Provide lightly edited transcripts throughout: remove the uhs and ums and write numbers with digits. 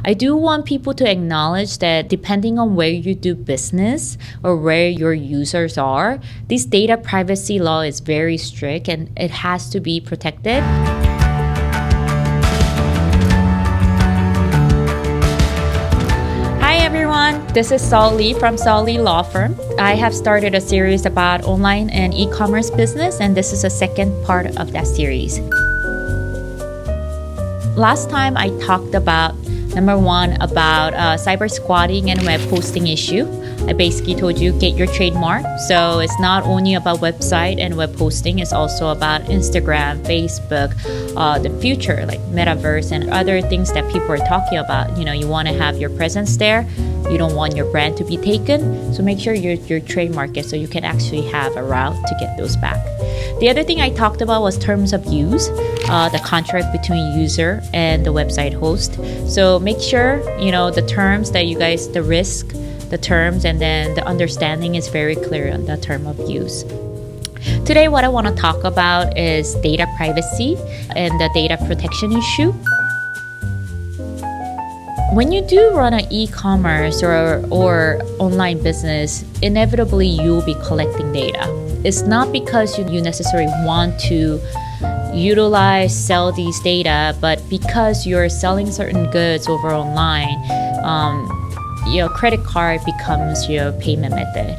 I do want people to acknowledge that depending on where you do business or where your users are, this data privacy law is very strict and it has to be protected. Hi everyone, this is Sul Lee from Sul Lee Law Firm. I have started a series about online and e-commerce business, and this is the second part of that series. Last time I talked about number one, about cyber squatting and web hosting issue. I basically told you get your trademark. So it's not only about website and web hosting, it's also about Instagram, Facebook, the future like metaverse and other things that people are talking about. You know, you want to have your presence there. You don't want your brand to be taken. So make sure you're trademark it so you can actually have a route to get those back. The other thing I talked about was terms of use, the contract between user and the website host. So make sure, you know, the terms that you guys, the risk, the terms, and then the understanding is very clear on the term of use. Today, what I want to talk about is data privacy and the data protection issue. When you do run an e-commerce or online business, inevitably you'll be collecting data. It's not because you necessarily want to utilize, sell these data, but because you're selling certain goods over online, your credit card becomes your payment method.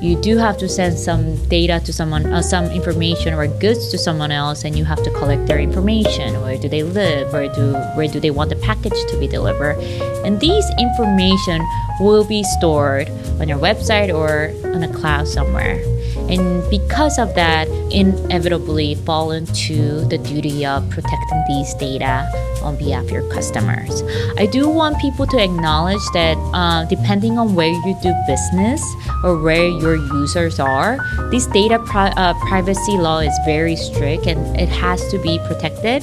You do have to send some data to someone, some information or goods to someone else, and you have to collect their information. Where do they live? Where do they want the package to be delivered? And these information will be stored on your website or on a cloud somewhere. And because of that, inevitably fall into the duty of protecting these data on behalf of your customers. I do want people to acknowledge that depending on where you do business or where your users are, this data privacy law is very strict and it has to be protected.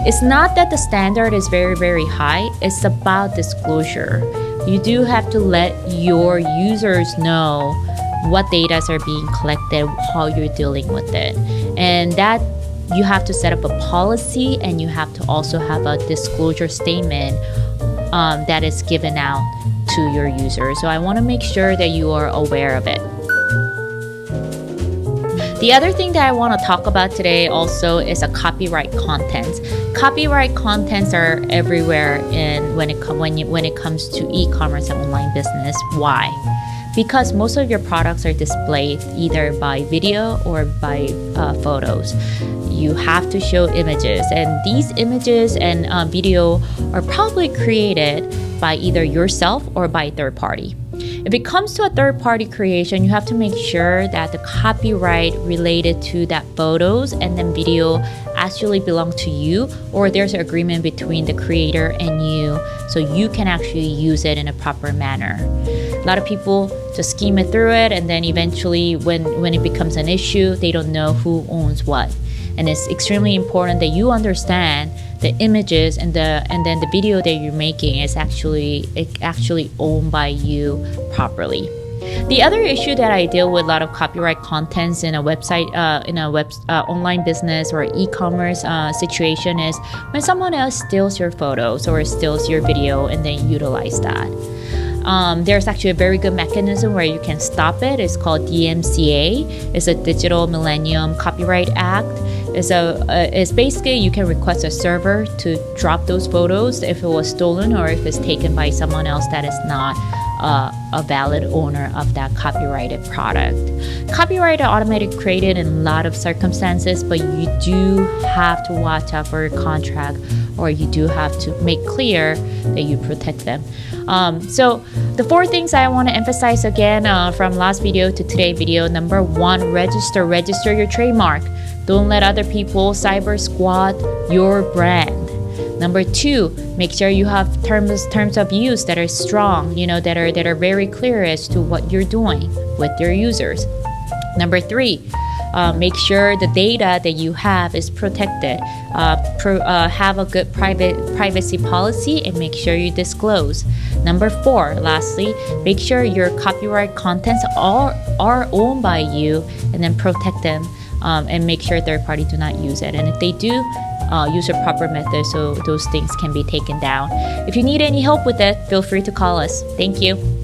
It's not that the standard is very, very high. It's about disclosure. You do have to let your users know what data are being collected, how you're dealing with it. And that you have to set up a policy, and you have to also have a disclosure statement that is given out to your users. So I want to make sure that you are aware of it. The other thing that I want to talk about today also is a copyright contents. Copyright contents are everywhere when it comes to e-commerce and online business. Why? Because most of your products are displayed either by video or by photos. You have to show images, and these images and video are probably created by either yourself or by a third party. If it comes to a third-party creation, you have to make sure that the copyright related to that photos and then video actually belong to you, or there's an agreement between the creator and you, so you can actually use it in a proper manner. A lot of people just skim it through it, and then eventually when it becomes an issue, they don't know who owns what. And it's extremely important that you understand the images and then the video that you're making is actually owned by you properly. The other issue that I deal with a lot of copyright contents in a website, online business or e-commerce situation is when someone else steals your photos or steals your video and then utilize that. There's actually a very good mechanism where you can stop it. It's called DMCA. It's a Digital Millennium Copyright Act. It's basically you can request a server to drop those photos if it was stolen or if it's taken by someone else that is not a valid owner of that copyrighted product. Copyright are automatically created in a lot of circumstances, but you do have to watch out for your contract, or you do have to make clear that you protect them. So the four things I want to emphasize again from last video to today's video. Number one, register your trademark. Don't let other people cyber squat your brand. Number two, make sure you have terms of use that are strong, that are very clear as to what you're doing with your users. Number three, make sure the data that you have is protected. Have a good privacy policy and make sure you disclose. Number four, lastly, make sure your copyright contents are owned by you and then protect them and make sure third party do not use it. And if they do, use a proper method so those things can be taken down. If you need any help with it, feel free to call us. Thank you.